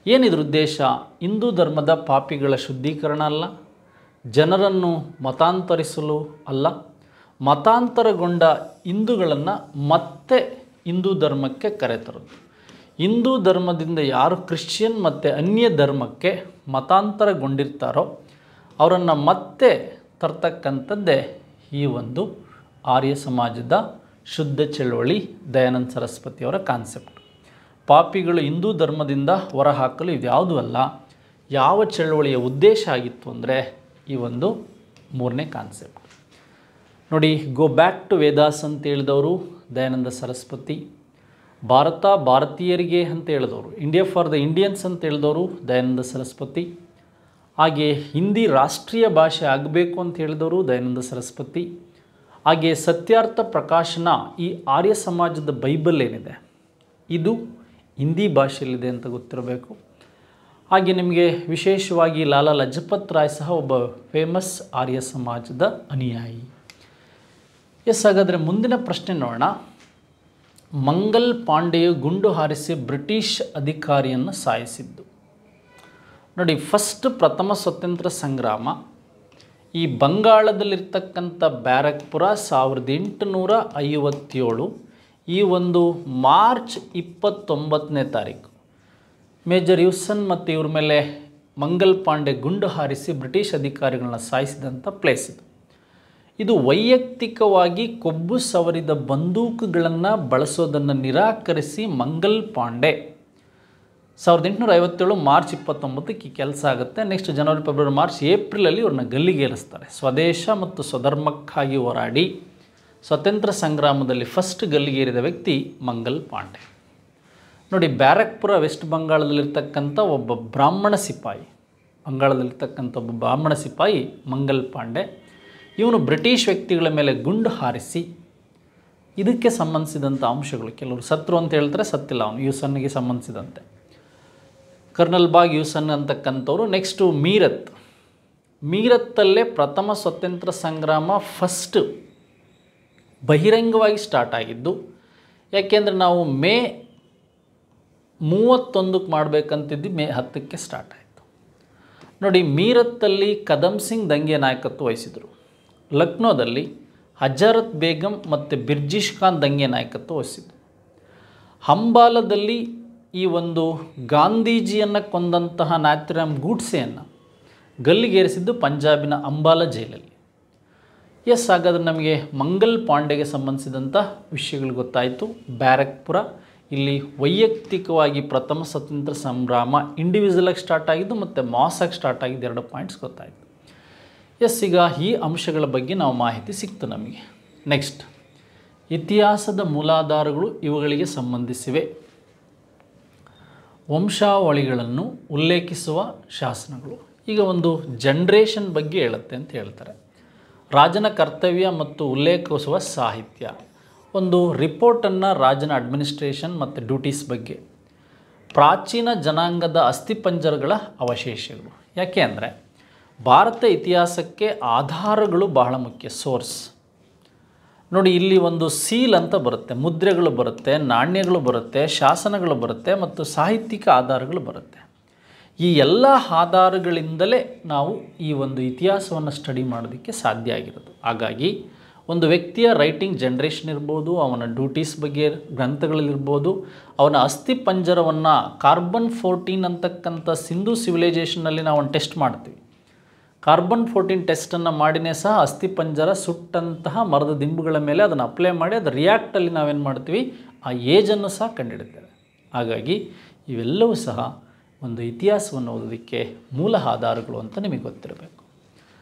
ಏನಿದ್ರ ಉದ್ದೇಶ? ಹಿಂದೂ ಧರ್ಮದ ಪಾಪಿಗಳ ಶುದ್ಧೀಕರಣ ಅಲ್ಲ, ಜನರನ್ನು ಮತಾಂತರಿಸಲು ಅಲ್ಲ, ಮತಾಂತರಗೊಂಡ ಹಿಂದೂಗಳನ್ನು ಮತ್ತೆ ಹಿಂದೂ ಧರ್ಮಕ್ಕೆ ಕರೆತರೋದು. ಹಿಂದೂ ಧರ್ಮದಿಂದ ಯಾರು ಕ್ರಿಶ್ಚಿಯನ್ ಮತ್ತು ಅನ್ಯ ಧರ್ಮಕ್ಕೆ ಮತಾಂತರಗೊಂಡಿರ್ತಾರೋ ಅವರನ್ನು ಮತ್ತೆ ತರ್ತಕ್ಕಂಥದ್ದೇ ಈ ಒಂದು ಆರ್ಯ ಸಮಾಜದ ಶುದ್ಧ ಚಳುವಳಿ, ದಯಾನಂದ ಸರಸ್ವತಿಯವರ ಕಾನ್ಸೆಪ್ಟ್. ಪಾಪಿಗಳು ಹಿಂದೂ ಧರ್ಮದಿಂದ ಹೊರಹಾಕಲು ಇದ್ಯಾವುದೂ ಅಲ್ಲ. ಯಾವ ಚಳುವಳಿಯ ಉದ್ದೇಶ ಆಗಿತ್ತು ಅಂದರೆ ಈ ಒಂದು 3ನೇ ಕಾನ್ಸೆಪ್ಟ್. ನೋಡಿ, ಗೋ ಬ್ಯಾಕ್ ಟು ವೇದಾಸ್ ಅಂತ ಹೇಳಿದವರು ದಯಾನಂದ ಸರಸ್ವತಿ. ಭಾರತ ಭಾರತೀಯರಿಗೆ ಅಂತ ಹೇಳಿದವರು, ಇಂಡಿಯಾ ಫಾರ್ ದ ಇಂಡಿಯನ್ಸ್ ಅಂತ ಹೇಳಿದವರು ದಯಾನಂದ ಸರಸ್ವತಿ. ಹಾಗೆ ಹಿಂದಿ ರಾಷ್ಟ್ರೀಯ ಭಾಷೆ ಆಗಬೇಕು ಅಂತ ಹೇಳಿದವರು ದಯಾನಂದ ಸರಸ್ವತಿ. ಹಾಗೆ ಸತ್ಯಾರ್ಥ ಪ್ರಕಾಶನ, ಈ ಆರ್ಯ ಸಮಾಜದ ಬೈಬಲ್ ಏನಿದೆ ಇದು ಹಿಂದಿ ಭಾಷೆಯಲ್ಲಿದೆ ಅಂತ ಗೊತ್ತಿರಬೇಕು. ಹಾಗೆ ನಿಮಗೆ ವಿಶೇಷವಾಗಿ ಲಾಲಾ ಲಜಪತ್ ರಾಯ್ ಸಹ ಒಬ್ಬ ಫೇಮಸ್ ಆರ್ಯ ಸಮಾಜದ ಅನುಯಾಯಿ. ಎಸ್, ಹಾಗಾದರೆ ಮುಂದಿನ ಪ್ರಶ್ನೆ ನೋಡೋಣ. ಮಂಗಲ್ ಪಾಂಡೆಯು ಗುಂಡು ಹಾರಿಸಿ ಬ್ರಿಟಿಷ್ ಅಧಿಕಾರಿಯನ್ನು ಸಾಯಿಸಿದ್ದು. ನೋಡಿ, ಪ್ರಥಮ ಸ್ವತಂತ್ರ ಸಂಗ್ರಾಮ ಈ ಬಂಗಾಳದಲ್ಲಿರ್ತಕ್ಕಂಥ ಬ್ಯಾರಕ್ಪುರ 1857. ಈ ಒಂದು ಮಾರ್ಚ್ 29ನೇ ತಾರೀಕು ಮೇಜರ್ ಯೂಸನ್ ಮತ್ತು ಇವ್ರ ಮೇಲೆ ಮಂಗಲ್ ಪಾಂಡೆ ಗುಂಡು ಹಾರಿಸಿ ಬ್ರಿಟಿಷ್ ಅಧಿಕಾರಿಗಳನ್ನ ಸಾಯಿಸಿದಂಥ ಪ್ಲೇಸ್ ಇದು. ಇದು ವೈಯಕ್ತಿಕವಾಗಿ ಕೊಬ್ಬು ಸವರಿದ ಬಂದೂಕುಗಳನ್ನು ಬಳಸೋದನ್ನು ನಿರಾಕರಿಸಿ ಮಂಗಲ್ ಪಾಂಡೆ 1857 ಮಾರ್ಚ್ 29ಕ್ಕೆ ಈ ಕೆಲಸ ಆಗುತ್ತೆ. ನೆಕ್ಸ್ಟ್ ಜನವರಿ, ಫೆಬ್ರವರಿ, ಮಾರ್ಚ್, ಏಪ್ರಿಲಲ್ಲಿ ಇವ್ರನ್ನ ಗಲ್ಲಿಗೇರಿಸ್ತಾರೆ. ಸ್ವದೇಶ ಮತ್ತು ಸ್ವಧರ್ಮಕ್ಕಾಗಿ ಹೋರಾಡಿ ಸ್ವತಂತ್ರ ಸಂಗ್ರಾಮದಲ್ಲಿ ಫಸ್ಟ್ ಗಲ್ಲಿಗೇರಿದ ವ್ಯಕ್ತಿ ಮಂಗಲ್ ಪಾಂಡೆ. ನೋಡಿ, ಬ್ಯಾರಕ್ಪುರ ವೆಸ್ಟ್ ಬಂಗಾಳದಲ್ಲಿರ್ತಕ್ಕಂಥ ಒಬ್ಬ ಬ್ರಾಹ್ಮಣ ಸಿಪಾಯಿ, ಮಂಗಲ್ ಪಾಂಡೆ. ಇವನು ಬ್ರಿಟಿಷ್ ವ್ಯಕ್ತಿಗಳ ಮೇಲೆ ಗುಂಡು ಹಾರಿಸಿ ಇದಕ್ಕೆ ಸಂಬಂಧಿಸಿದಂಥ ಅಂಶಗಳು, ಕೆಲವರು ಸತ್ರು ಅಂತ ಹೇಳ್ತಾರೆ, ಸತ್ತಿಲ್ಲ ಅವನು, ಯೂಸನ್ನಿಗೆ ಸಂಬಂಧಿಸಿದಂತೆ ಕರ್ನಲ್ ಬಾಗ್ ಯೂಸನ್ ಅಂತಕ್ಕಂಥವ್ರು. ನೆಕ್ಸ್ಟು ಮೀರತ್ತಲ್ಲೇ ಪ್ರಥಮ ಸ್ವತಂತ್ರ ಸಂಗ್ರಾಮ ಫಸ್ಟ್ ಬಹಿರಂಗವಾಗಿ ಸ್ಟಾರ್ಟ್ ಆಗಿದ್ದು. ಯಾಕೆಂದರೆ ನಾವು ಮೇ 31ಕ್ಕೆ ಮಾಡಬೇಕಂತಿದ್ದು ಮೇ 10ಕ್ಕೆ ಸ್ಟಾರ್ಟ್ ಆಯಿತು. ನೋಡಿ, ಮೀರತ್ತಲ್ಲಿ ಕದಮ್ ಸಿಂಗ್ ದಂಗೆ ನಾಯಕತ್ವ ವಹಿಸಿದರು. ಲಕ್ನೋದಲ್ಲಿ ಹಜರತ್ ಬೇಗಂ ಮತ್ತು ಬಿರ್ಜಿಷ್ ಖಾನ್ ದಂಗೆ ನಾಯಕತ್ವ ವಹಿಸಿದರು. ಅಂಬಾಲದಲ್ಲಿ ಈ ಒಂದು ಗಾಂಧೀಜಿಯನ್ನು ಕೊಂದಂತಹ ನಾಥುರಾಮ್ ಗೂಡ್ಸೆಯನ್ನು ಗಲ್ಲಿಗೇರಿಸಿದ್ದು ಪಂಜಾಬಿನ ಅಂಬಾಲ ಜೈಲಲ್ಲಿ. ಎಸ್, ಹಾಗಾದರೆ ನಮಗೆ ಮಂಗಲ್ ಪಾಂಡೆಗೆ ಸಂಬಂಧಿಸಿದಂಥ ವಿಷಯಗಳು ಗೊತ್ತಾಯಿತು. ಬ್ಯಾರಕ್ಪುರ ಇಲ್ಲಿ ವೈಯಕ್ತಿಕವಾಗಿ ಪ್ರಥಮ ಸ್ವತಂತ್ರ ಸಂಗ್ರಾಮ ಇಂಡಿವಿಜುವಲಾಗಿ ಸ್ಟಾರ್ಟ್ ಆಗಿದ್ದು ಮತ್ತು ಮಾಸಾಗಿ ಸ್ಟಾರ್ಟ್ ಆಗಿದ್ದು 2 ಪಾಯಿಂಟ್ಸ್ ಗೊತ್ತಾಯಿತು. ಎಸ್, ಈಗ ಈ ಅಂಶಗಳ ಬಗ್ಗೆ ನಾವು ಮಾಹಿತಿ ಸಿಕ್ತು ನಮಗೆ. ನೆಕ್ಸ್ಟ್, ಇತಿಹಾಸದ ಮೂಲಾಧಾರಗಳು ಇವುಗಳಿಗೆ ಸಂಬಂಧಿಸಿವೆ. ವಂಶಾವಳಿಗಳನ್ನು ಉಲ್ಲೇಖಿಸುವ ಶಾಸನಗಳು. ಈಗ ಒಂದು ಜನ್ರೇಷನ್ ಬಗ್ಗೆ ಹೇಳುತ್ತೆ ಅಂತ ಹೇಳ್ತಾರೆ. ರಾಜನ ಕರ್ತವ್ಯ ಮತ್ತು ಉಲ್ಲೇಖಿಸುವ ಸಾಹಿತ್ಯ. ಒಂದು ರಿಪೋರ್ಟನ್ನು ರಾಜನ ಅಡ್ಮಿನಿಸ್ಟ್ರೇಷನ್ ಮತ್ತು ಡ್ಯೂಟೀಸ್ ಬಗ್ಗೆ, ಪ್ರಾಚೀನ ಜನಾಂಗದ ಅಸ್ಥಿಪಂಜರಗಳ ಅವಶೇಷಗಳು. ಯಾಕೆ ಅಂದರೆ ಭಾರತ ಇತಿಹಾಸಕ್ಕೆ ಆಧಾರಗಳು ಬಹಳ ಮುಖ್ಯ, ಸೋರ್ಸ್. ನೋಡಿ, ಇಲ್ಲಿ ಒಂದು ಸೀಲ್ ಅಂತ ಬರುತ್ತೆ, ಮುದ್ರೆಗಳು ಬರುತ್ತೆ, ನಾಣ್ಯಗಳು ಬರುತ್ತೆ, ಶಾಸನಗಳು ಬರುತ್ತೆ ಮತ್ತು ಸಾಹಿತ್ಯಿಕ ಆಧಾರಗಳು ಬರುತ್ತೆ. ಈ ಎಲ್ಲ ಆಧಾರಗಳಿಂದಲೇ ನಾವು ಈ ಒಂದು ಇತಿಹಾಸವನ್ನು ಸ್ಟಡಿ ಮಾಡೋದಕ್ಕೆ ಸಾಧ್ಯ ಆಗಿರೋದು. ಹಾಗಾಗಿ ಒಂದು ವ್ಯಕ್ತಿಯ ರೈಟಿಂಗ್ ಜನ್ರೇಷನ್ ಇರ್ಬೋದು, ಅವನ ಡ್ಯೂಟೀಸ್ ಬಗ್ಗೆ ಗ್ರಂಥಗಳಲ್ಲಿರ್ಬೋದು, ಅವನ ಅಸ್ಥಿಪಂಜರವನ್ನು ಕಾರ್ಬನ್-14 ಅಂತಕ್ಕಂಥ ಸಿಂಧು ಸಿವಿಲೈಸೇಷನ್ನಲ್ಲಿ ನಾವು ಒಂದು ಟೆಸ್ಟ್ ಮಾಡ್ತೀವಿ. ಕಾರ್ಬನ್-14 ಟೆಸ್ಟನ್ನು ಮಾಡಿನೇ ಸಹ ಅಸ್ಥಿಪಂಜರ ಸುಟ್ಟಂತಹ ಮರದ ದಿಂಬುಗಳ ಮೇಲೆ ಅದನ್ನು ಅಪ್ಲೈ ಮಾಡಿ ಅದು ರಿಯಾಕ್ಟಲ್ಲಿ ನಾವೇನು ಮಾಡ್ತೀವಿ, ಆ ಏಜನ್ನು ಸಹ ಕಂಡುಹಿಡಿತೇವೆ. ಹಾಗಾಗಿ ಇವೆಲ್ಲವೂ ಸಹ ಒಂದು ಇತಿಹಾಸವನ್ನು ಓದೋದಕ್ಕೆ ಮೂಲ ಆಧಾರಗಳು ಅಂತ ನಿಮಗೆ ಗೊತ್ತಿರಬೇಕು.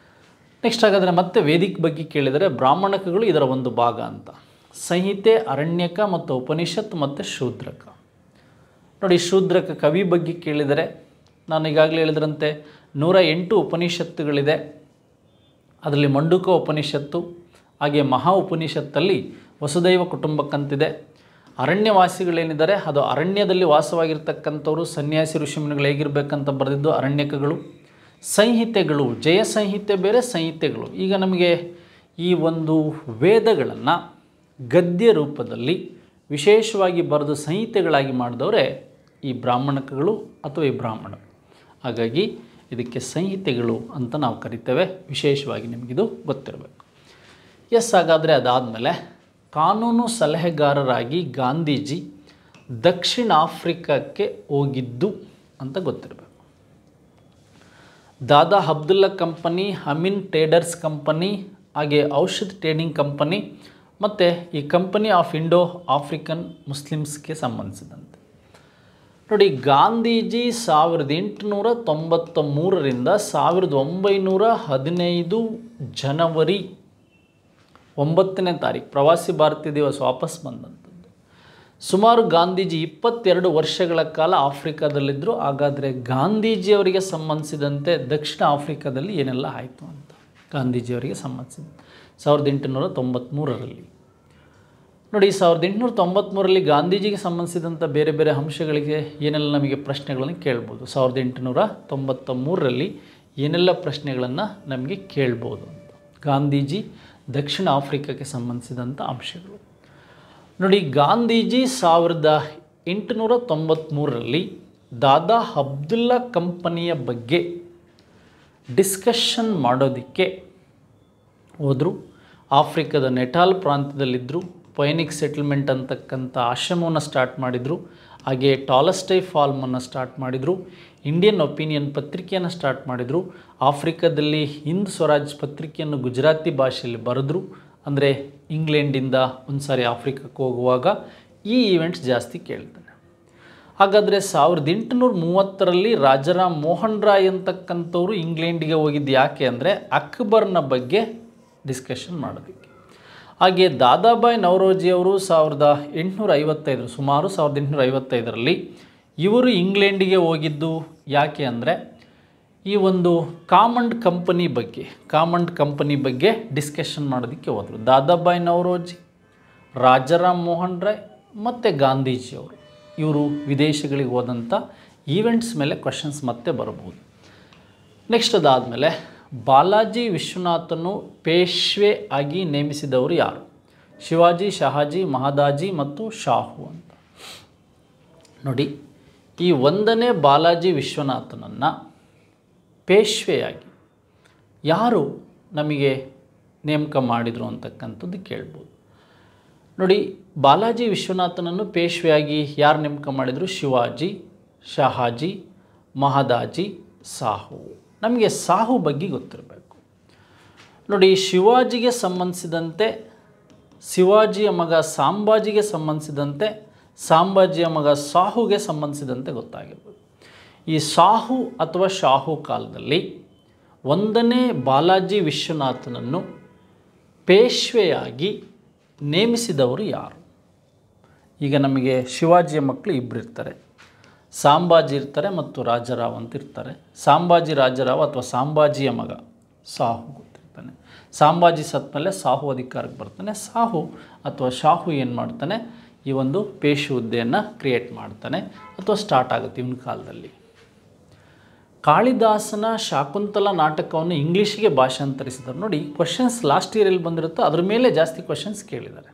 ನೆಕ್ಸ್ಟ್ ಹಾಗಾದರೆ ಮತ್ತೆ ವೇದಿಕ್ ಬಗ್ಗೆ ಕೇಳಿದರೆ ಬ್ರಾಹ್ಮಣಕಗಳು ಇದರ ಒಂದು ಭಾಗ ಅಂತ. ಸಂಹಿತೆ, ಅರಣ್ಯಕ ಮತ್ತು ಉಪನಿಷತ್ ಮತ್ತು ಶೂದ್ರಕ. ನೋಡಿ, ಶೂದ್ರಕ ಕವಿ ಬಗ್ಗೆ ಕೇಳಿದರೆ ನಾನು ಈಗಾಗಲೇ ಹೇಳಿದ್ರಂತೆ 108 ಉಪನಿಷತ್ತುಗಳಿದೆ. ಅದರಲ್ಲಿ ಮಂಡುಕ ಉಪನಿಷತ್ತು, ಹಾಗೆ ಮಹಾ ಉಪನಿಷತ್ತಲ್ಲಿ ವಸುದೈವ ಕುಟುಂಬಕ್ಕಂತಿದೆ. ಅರಣ್ಯವಾಸಿಗಳೇನಿದ್ದಾರೆ ಅದು ಅರಣ್ಯದಲ್ಲಿ ವಾಸವಾಗಿರ್ತಕ್ಕಂಥವ್ರು ಸನ್ಯಾಸಿ ಋಷಿಮುನಿಗಳು ಹೇಗಿರಬೇಕಂತ ಬರೆದಿದ್ದು ಅರಣ್ಯಕಗಳು. ಸಂಹಿತೆಗಳು, ಜಯ ಸಂಹಿತೆ ಬೇರೆ, ಸಂಹಿತೆಗಳು. ಈಗ ನಮಗೆ ಈ ಒಂದು ವೇದಗಳನ್ನು ಗದ್ಯ ರೂಪದಲ್ಲಿ ವಿಶೇಷವಾಗಿ ಬರೆದು ಸಂಹಿತೆಗಳಾಗಿ ಮಾಡಿದವರೇ ಈ ಬ್ರಾಹ್ಮಣಕಗಳು ಅಥವಾ ಈ ಬ್ರಾಹ್ಮಣರು. ಹಾಗಾಗಿ ಇದಕ್ಕೆ ಸಂಹಿತೆಗಳು ಅಂತ ನಾವು ಕರಿತೇವೆ. ವಿಶೇಷವಾಗಿ ನಿಮಗಿದು ಗೊತ್ತಿರಬೇಕು. ಹಾಗಾದರೆ ಅದಾದಮೇಲೆ ಕಾನೂನು ಸಲಹೆಗಾರರಾಗಿ ಗಾಂಧೀಜಿ ದಕ್ಷಿಣ ಆಫ್ರಿಕಾಕ್ಕೆ ಹೋಗಿದ್ದು ಅಂತ ಗೊತ್ತಿರಬೇಕು. Dada Abdulla company, Amin traders company, ಹಾಗೆ ಔಷಧ್ ಟ್ರೇಡಿಂಗ್ ಕಂಪನಿ ಮತ್ತು ಈ ಕಂಪನಿ ಆಫ್ ಇಂಡೋ ಆಫ್ರಿಕನ್ ಮುಸ್ಲಿಮ್ಸ್ಗೆ ಸಂಬಂಧಿಸಿದಂತೆ. ನೋಡಿ, ಗಾಂಧೀಜಿ 1893ರಿಂದ 1915 ಜನವರಿ 9ನೇ ತಾರೀಕು ಪ್ರವಾಸಿ ಭಾರತೀಯ ದಿವಸ ವಾಪಸ್ ಬಂದಂಥದ್ದು. ಸುಮಾರು ಗಾಂಧೀಜಿ 22 ವರ್ಷಗಳ ಕಾಲ ಆಫ್ರಿಕಾದಲ್ಲಿದ್ದರು. ಹಾಗಾದರೆ ಗಾಂಧೀಜಿಯವರಿಗೆ ಸಂಬಂಧಿಸಿದಂತೆ ದಕ್ಷಿಣ ಆಫ್ರಿಕಾದಲ್ಲಿ ಏನೆಲ್ಲ ಆಯಿತು ಅಂತ ಗಾಂಧೀಜಿಯವರಿಗೆ ಸಂಬಂಧಿಸಿದ 1893ರಲ್ಲಿ ನೋಡಿ, 1893ರಲ್ಲಿ ಗಾಂಧೀಜಿಗೆ ಸಂಬಂಧಿಸಿದಂಥ ಬೇರೆ ಬೇರೆ ಅಂಶಗಳಿಗೆ ಏನೆಲ್ಲ ನಮಗೆ ಪ್ರಶ್ನೆಗಳನ್ನು ಕೇಳ್ಬೋದು. 1893ರಲ್ಲಿ ಏನೆಲ್ಲ ಪ್ರಶ್ನೆಗಳನ್ನು ನಮಗೆ ಕೇಳ್ಬೋದು ಅಂತ ಗಾಂಧೀಜಿ ದಕ್ಷಿಣ ಆಫ್ರಿಕಾಕ್ಕೆ ಸಂಬಂಧಿಸಿದಂಥ ಅಂಶಗಳು. ನೋಡಿ, ಗಾಂಧೀಜಿ 1893ರಲ್ಲಿ ದಾದಾ ಅಬ್ದುಲ್ಲಾ ಕಂಪನಿಯ ಬಗ್ಗೆ ಡಿಸ್ಕಷನ್ ಮಾಡೋದಕ್ಕೆ ಹೋದರು. ಆಫ್ರಿಕಾದ ನೆಟಾಲ್ ಪ್ರಾಂತ್ಯದಲ್ಲಿದ್ದರು. ಪೈನಿಕ್ ಸೆಟಲ್ಮೆಂಟ್ ಅಂತಕ್ಕಂಥ ಆಶ್ರಮವನ್ನು ಸ್ಟಾರ್ಟ್ ಮಾಡಿದರು. ಹಾಗೆ ಟಾಲಸ್ಟೈ ಫಾರ್ಮನ್ನು ಸ್ಟಾರ್ಟ್ ಮಾಡಿದರು. ಇಂಡಿಯನ್ ಒಪಿನಿಯನ್ ಪತ್ರಿಕೆಯನ್ನು ಸ್ಟಾರ್ಟ್ ಮಾಡಿದರು. ಆಫ್ರಿಕಾದಲ್ಲಿ ಹಿಂದ್ ಸ್ವರಾಜ್ ಪತ್ರಿಕೆಯನ್ನು ಗುಜರಾತಿ ಭಾಷೆಯಲ್ಲಿ ಬರೆದ್ರು. ಅಂದರೆ ಇಂಗ್ಲೆಂಡಿಂದ ಒಂದು ಸಾರಿ ಆಫ್ರಿಕಕ್ಕೆ ಹೋಗುವಾಗ ಈ ಈವೆಂಟ್ಸ್ ಜಾಸ್ತಿ ಕೇಳ್ತಾನೆ. ಹಾಗಾದರೆ 1830ರಲ್ಲಿ ರಾಜಾರಾಮ್ ಮೋಹನ್ ರಾಯ್ ಅಂತಕ್ಕಂಥವ್ರು ಇಂಗ್ಲೆಂಡಿಗೆ ಹೋಗಿದ್ದು ಯಾಕೆ ಅಂದರೆ ಅಕ್ಬರ್ನ ಬಗ್ಗೆ ಡಿಸ್ಕಷನ್ ಮಾಡೋದಕ್ಕೆ. ಹಾಗೆ ದಾದಾಬಾಯಿ ನವರೋಜಿಯವರು 1855 ಸುಮಾರು 1855ರಲ್ಲಿ ಇವರು ಇಂಗ್ಲೆಂಡಿಗೆ ಹೋಗಿದ್ದು ಯಾಕೆ ಅಂದರೆ ಈ ಒಂದು ಕಾಮಂಡ್ ಕಂಪನಿ ಬಗ್ಗೆ ಡಿಸ್ಕಷನ್ ಮಾಡೋದಕ್ಕೆ ಹೋದರು. ದಾದಾಬಾಯಿ ನವರೋಜಿ, ರಾಜಾರಾಮ್ ಮೋಹನ್ ರಾಯ್ ಮತ್ತು ಗಾಂಧೀಜಿಯವರು ಇವರು ವಿದೇಶಗಳಿಗೆ ಹೋದಂಥ ಈವೆಂಟ್ಸ್ ಮೇಲೆ ಕ್ವಶನ್ಸ್ ಮತ್ತೆ ಬರಬಹುದು. ನೆಕ್ಸ್ಟ್ ಅದಾದಮೇಲೆ ಬಾಲಾಜಿ ವಿಶ್ವನಾಥನು ಪೇಶ್ವೆ ಆಗಿ ನೇಮಿಸಿದವರು ಯಾರು? ಶಿವಾಜಿ, ಶಹಾಜಿ, ಮಹದಾಜಿ ಮತ್ತು ಶಾಹು ಅಂತ. ನೋಡಿ, ಈ 1ನೇ ಬಾಲಾಜಿ ವಿಶ್ವನಾಥನನ್ನು ಪೇಶ್ವೆಯಾಗಿ ಯಾರು ನಮಗೆ ನೇಮಕ ಮಾಡಿದರು ಅಂತಕ್ಕಂಥದ್ದು ಕೇಳ್ಬೋದು. ನೋಡಿ, ಬಾಲಾಜಿ ವಿಶ್ವನಾಥನನ್ನು ಪೇಶ್ವೆಯಾಗಿ ಯಾರು ನೇಮಕ ಮಾಡಿದರು? ಶಿವಾಜಿ, ಶಹಾಜಿ, ಮಹದಾಜಿ, ಸಾಹು. ನಮಗೆ ಸಾಹು ಬಗ್ಗೆ ಗೊತ್ತಿರಬೇಕು. ನೋಡಿ, ಶಿವಾಜಿಗೆ ಸಂಬಂಧಿಸಿದಂತೆ ಶಿವಾಜಿಯ ಮಗ ಸಾಂಬಾಜಿಗೆ ಸಂಬಂಧಿಸಿದಂತೆ, ಸಾಂಬಾಜಿಯ ಮಗ ಸಾಹುಗೆ ಸಂಬಂಧಿಸಿದಂತೆ ಗೊತ್ತಾಗಿರ್ಬೋದು. ಈ ಸಾಹು ಅಥವಾ ಶಾಹು ಕಾಲದಲ್ಲಿ 1ನೇ ಬಾಲಾಜಿ ವಿಶ್ವನಾಥನನ್ನು ಪೇಶ್ವೆಯಾಗಿ ನೇಮಿಸಿದವರು ಯಾರು? ಈಗ ನಮಗೆ ಶಿವಾಜಿಯ ಮಕ್ಕಳು ಇಬ್ಬರು ಇರ್ತಾರೆ, ಸಾಂಬಾಜಿ ಇರ್ತಾರೆ ಮತ್ತು ರಾಜಾರಾವ್ ಅಂತ ಇರ್ತಾರೆ. ಸಾಂಬಾಜಿ ರಾಜಾರಾವ್ ಅಥವಾ ಸಾಂಬಾಜಿಯ ಮಗ ಸಾಹು ಗೊತ್ತಿರುತ್ತೆ. ಆಗ್ತಾನೆ. ಸಂಭಾಜಿ ಸತ್ಮೇಲೆ ಸಾಹು ಅಧಿಕಾರಕ್ಕೆ ಬರ್ತಾನೆ. ಸಾಹು ಅಥವಾ ಶಾಹು ಏನು ಮಾಡ್ತಾನೆ, ಈ ಒಂದು ಪೇಶು ಹುದ್ದೆಯನ್ನು ಕ್ರಿಯೇಟ್ ಮಾಡ್ತಾನೆ ಅಥವಾ ಸ್ಟಾರ್ಟ್ ಆಗುತ್ತೆ ಇವನ ಕಾಲದಲ್ಲಿ. ಕಾಳಿದಾಸನ ಶಾಕುಂತಲ ನಾಟಕವನ್ನು ಇಂಗ್ಲೀಷಿಗೆ ಭಾಷಾಂತರಿಸಿದ್ದಾರೆ. ನೋಡಿ, ಕ್ವಶನ್ಸ್ ಲಾಸ್ಟ್ ಇಯರಲ್ಲಿ ಬಂದಿರುತ್ತೋ ಅದ್ರ ಮೇಲೆ ಜಾಸ್ತಿ ಕ್ವಶನ್ಸ್ ಕೇಳಿದ್ದಾರೆ.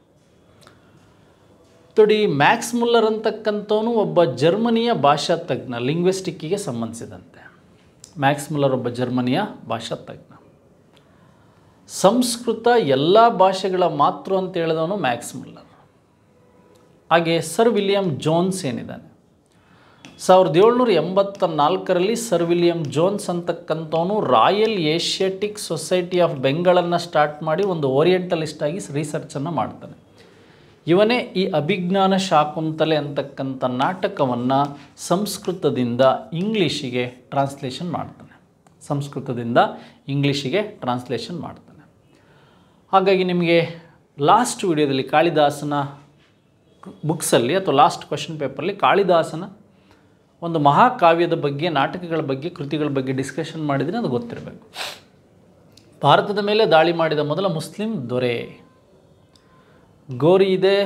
ನೋಡಿ, ಮ್ಯಾಕ್ಸ್ ಮುಲ್ಲರ್ ಅಂತಕ್ಕಂಥವನು ಒಬ್ಬ ಜರ್ಮನಿಯ ಭಾಷಾ ತಜ್ಞ, ಲಿಂಗ್ವಿಸ್ಟಿಕ್ಕಿಗೆ ಸಂಬಂಧಿಸಿದಂತೆ. ಮ್ಯಾಕ್ಸ್ ಮುಲ್ಲರ್ ಒಬ್ಬ ಜರ್ಮನಿಯ ಭಾಷಾ ತಜ್ಞ. ಸಂಸ್ಕೃತ ಎಲ್ಲ ಭಾಷೆಗಳ ಮಾತೃ ಅಂತ ಹೇಳಿದವನು ಮ್ಯಾಕ್ಸ್ ಮುಲ್ಲರ್. ಹಾಗೆ ಸರ್ ವಿಲಿಯಂ ಜೋನ್ಸ್ ಏನಿದ್ದಾನೆ, 1784ರಲ್ಲಿ ಸರ್ ವಿಲಿಯಂ ಜೋನ್ಸ್ ಅಂತಕ್ಕಂಥವನು ರಾಯಲ್ ಏಷ್ಯಾಟಿಕ್ ಸೊಸೈಟಿ ಆಫ್ ಬೆಂಗಾಳನ್ನು ಸ್ಟಾರ್ಟ್ ಮಾಡಿ ಒಂದು ಓರಿಯೆಂಟಲಿಸ್ಟ್ ಆಗಿ ರಿಸರ್ಚನ್ನು ಮಾಡ್ತಾನೆ. ಇವನೇ ಈ ಅಭಿಜ್ಞಾನ ಶಾಕುಂತಲೆ ಅಂತಕ್ಕಂಥ ನಾಟಕವನ್ನು ಸಂಸ್ಕೃತದಿಂದ ಇಂಗ್ಲೀಷಿಗೆ ಟ್ರಾನ್ಸ್ಲೇಷನ್ ಮಾಡ್ತಾನೆ. ಹಾಗಾಗಿ ನಿಮಗೆ ಲಾಸ್ಟ್ ವಿಡಿಯೋದಲ್ಲಿ ಕಾಳಿದಾಸನ ಬುಕ್ಸಲ್ಲಿ ಅಥವಾ ಲಾಸ್ಟ್ ಕ್ವಶನ್ ಪೇಪರಲ್ಲಿ ಕಾಳಿದಾಸನ ಒಂದು ಮಹಾಕಾವ್ಯದ ಬಗ್ಗೆ, ನಾಟಕಗಳ ಬಗ್ಗೆ, ಕೃತಿಗಳ ಬಗ್ಗೆ ಡಿಸ್ಕಷನ್ ಮಾಡಿದರೆ ಅದು ಗೊತ್ತಿರಬೇಕು. ಭಾರತದ ಮೇಲೆ ದಾಳಿ ಮಾಡಿದ ಮೊದಲ ಮುಸ್ಲಿಂ ದೊರೆ ಗೋರಿ ಇದೆ,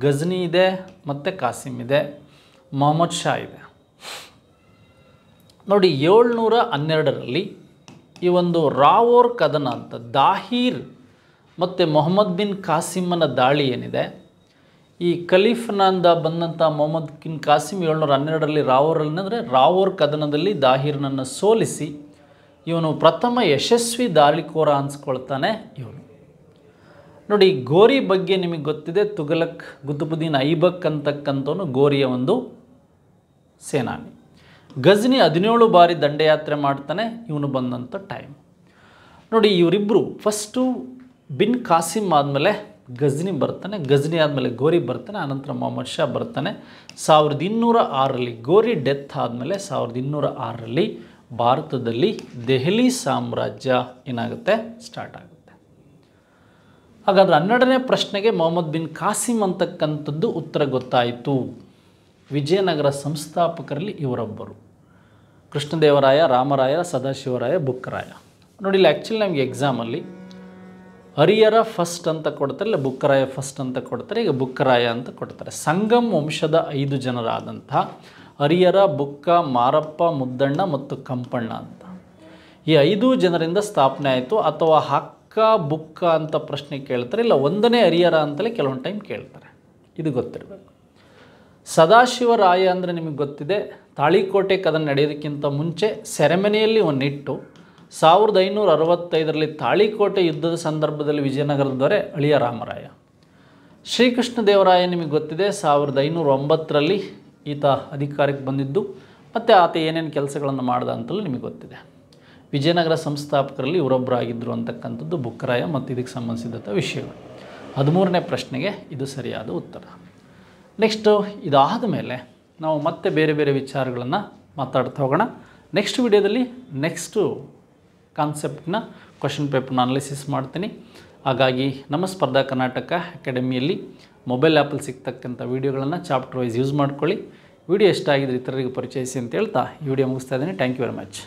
ಗಜ್ನಿ ಇದೆ, ಮತ್ತು ಕಾಸಿಮ್ ಇದೆ, ಮೊಹಮ್ಮದ್ ಶಾ ಇದೆ. ನೋಡಿ, 712ರಲ್ಲಿ ಈ ಒಂದು ರಾವೋರ್ ಕದನ ಅಂತ ದಾಹೀರ್ ಮತ್ತು ಮೊಹಮ್ಮದ್ ಬಿನ್ ಕಾಸಿಮನ ದಾಳಿ ಏನಿದೆ, ಈ ಖಲೀಫನಿಂದ ಬಂದಂಥ ಮೊಹಮ್ಮದ್ ಬಿನ್ ಕಾಸಿಮ್ 712ರಲ್ಲಿ ರಾವೋರ್ ಕದನದಲ್ಲಿ ದಾಹೀರ್ನನ್ನು ಸೋಲಿಸಿ ಇವನು ಪ್ರಥಮ ಯಶಸ್ವಿ ದಾಳಿಕೋರ ಅನ್ಸ್ಕೊಳ್ತಾನೆ ಇವನು. ನೋಡಿ, ಗೋರಿ ಬಗ್ಗೆ ನಿಮಗೆ ಗೊತ್ತಿದೆ, ತುಘಲಕ್ ಕುತುಬುದ್ದೀನ್ ಐಬಕ್ ಅಂತಕ್ಕಂಥವನು ಗೋರಿಯ ಒಂದು ಸೇನಾನಿ. ಗಜ್ನಿ 17 ಬಾರಿ ದಂಡಯಾತ್ರೆ ಮಾಡ್ತಾನೆ, ಇವನು ಬಂದಂಥ ಟೈಮ್. ನೋಡಿ, ಇವರಿಬ್ಬರು ಫಸ್ಟು ಬಿನ್ ಕಾಸಿಮ್ ಆದಮೇಲೆ ಗಜ್ನಿ ಬರ್ತಾನೆ, ಗಜ್ನಿ ಆದಮೇಲೆ ಗೋರಿ ಬರ್ತಾನೆ, ಆನಂತರ ಮೊಹಮ್ಮದ್ ಶಾ ಬರ್ತಾನೆ. 1206ರಲ್ಲಿ ಗೋರಿ ಡೆತ್ ಆದಮೇಲೆ 1206ರಲ್ಲಿ ಭಾರತದಲ್ಲಿ ದೆಹಲಿ ಸಾಮ್ರಾಜ್ಯ ಏನಾಗುತ್ತೆ, ಸ್ಟಾರ್ಟ್ ಆಗುತ್ತೆ. ಹಾಗಾದರೆ 12ನೇ ಪ್ರಶ್ನೆಗೆ ಮೊಹಮ್ಮದ್ ಬಿನ್ ಕಾಸಿಮ್ ಅಂತಕ್ಕಂಥದ್ದು ಉತ್ತರ ಗೊತ್ತಾಯಿತು. ವಿಜಯನಗರ ಸಂಸ್ಥಾಪಕರಲ್ಲಿ ಇವರೊಬ್ಬರು. ಕೃಷ್ಣದೇವರಾಯ, ರಾಮರಾಯ, ಸದಾಶಿವರಾಯ, ಬುಕ್ಕರಾಯ. ನೋಡಿ, ಇಲ್ಲಿ ಆ್ಯಕ್ಚುಲಿ ನಮಗೆ ಎಕ್ಸಾಮಲ್ಲಿ ಹರಿಹರ ಫಸ್ಟ್ ಅಂತ ಕೊಡ್ತಾರೆ, ಇಲ್ಲ ಬುಕ್ಕರಾಯ ಫಸ್ಟ್ ಅಂತ ಕೊಡ್ತಾರೆ. ಈಗ ಬುಕ್ಕರಾಯ ಅಂತ ಕೊಡ್ತಾರೆ. ಸಂಗಮ್ ವಂಶದ 5 ಜನರಾದಂಥ ಹರಿಹರ, ಬುಕ್ಕ, ಮಾರಪ್ಪ, ಮುದ್ದಣ್ಣ ಮತ್ತು ಕಂಪಣ್ಣ ಅಂತ ಈ 5 ಜನರಿಂದ ಸ್ಥಾಪನೆ ಆಯಿತು. ಅಥವಾ ಹಕ್ಕ ಬುಕ್ಕ ಅಂತ ಪ್ರಶ್ನೆ ಕೇಳ್ತಾರೆ, ಇಲ್ಲ 1ನೇ ಹರಿಹರ ಅಂತಲೇ ಕೆಲವೊಂದು ಟೈಮ್ ಕೇಳ್ತಾರೆ. ಇದು ಗೊತ್ತಿರಬೇಕು. ಸದಾಶಿವರಾಯ ಅಂದರೆ ನಿಮಗೆ ಗೊತ್ತಿದೆ, ತಾಳಿಕೋಟೆ ಕದನ ನಡೆಯೋದಕ್ಕಿಂತ ಮುಂಚೆ ಸೆರೆಮನಿಯಲ್ಲಿ ಒಂದಿಟ್ಟು 1565ರಲ್ಲಿ ತಾಳಿಕೋಟೆ ಯುದ್ಧದ ಸಂದರ್ಭದಲ್ಲಿ ವಿಜಯನಗರದ ದೊರೆ ಅಳಿಯ ರಾಮರಾಯ. ಶ್ರೀಕೃಷ್ಣದೇವರಾಯ ನಿಮಗೆ ಗೊತ್ತಿದೆ, 1509ರಲ್ಲಿ ಈತ ಅಧಿಕಾರಕ್ಕೆ ಬಂದಿದ್ದು, ಮತ್ತು ಆತ ಏನೇನು ಕೆಲಸಗಳನ್ನು ಮಾಡ್ದ ಅಂತಲೂ ನಿಮಗೆ ಗೊತ್ತಿದೆ. ವಿಜಯನಗರ ಸಂಸ್ಥಾಪಕರಲ್ಲಿ ಇವರೊಬ್ಬರಾಗಿದ್ದರು ಅಂತಕ್ಕಂಥದ್ದು ಬುಕ್ಕರಾಯ ಮತ್ತು ಇದಕ್ಕೆ ಸಂಬಂಧಿಸಿದಂಥ ವಿಷಯಗಳು. 13ನೇ ಪ್ರಶ್ನೆಗೆ ಇದು ಸರಿಯಾದ ಉತ್ತರ. ನೆಕ್ಸ್ಟು ಇದಾದ ಮೇಲೆ ನಾವು ಮತ್ತೆ ಬೇರೆ ಬೇರೆ ವಿಚಾರಗಳನ್ನು ಮಾತಾಡ್ತಾ ಹೋಗೋಣ. ನೆಕ್ಸ್ಟ್ ವಿಡಿಯೋದಲ್ಲಿ ನೆಕ್ಸ್ಟು ಕಾನ್ಸೆಪ್ಟ್ನ ಕ್ವಶನ್ ಪೇಪರ್ನ ಅನಾಲಿಸಿಸ್ ಮಾಡ್ತೀನಿ. ಹಾಗಾಗಿ ನಮ್ಮ ಸ್ಪರ್ಧಾ ಕರ್ನಾಟಕ ಅಕಾಡೆಮಿಯಲ್ಲಿ ಮೊಬೈಲ್ ಆ್ಯಪಲ್ಲಿ ಸಿಗ್ತಕ್ಕಂಥ ವೀಡಿಯೋಗಳನ್ನು ಚಾಪ್ಟರ್ ವೈಸ್ ಯೂಸ್ ಮಾಡ್ಕೊಳ್ಳಿ. ವಿಡಿಯೋ ಇಷ್ಟ ಆಗಿದ್ರೆ ಇತರರಿಗೆ ಪರಿಚಯಿಸಿ ಅಂತ ಹೇಳ್ತಾ ಈ ವಿಡಿಯೋ ಮುಗಿಸ್ತಾ ಇದ್ದೀನಿ. Thank you very much.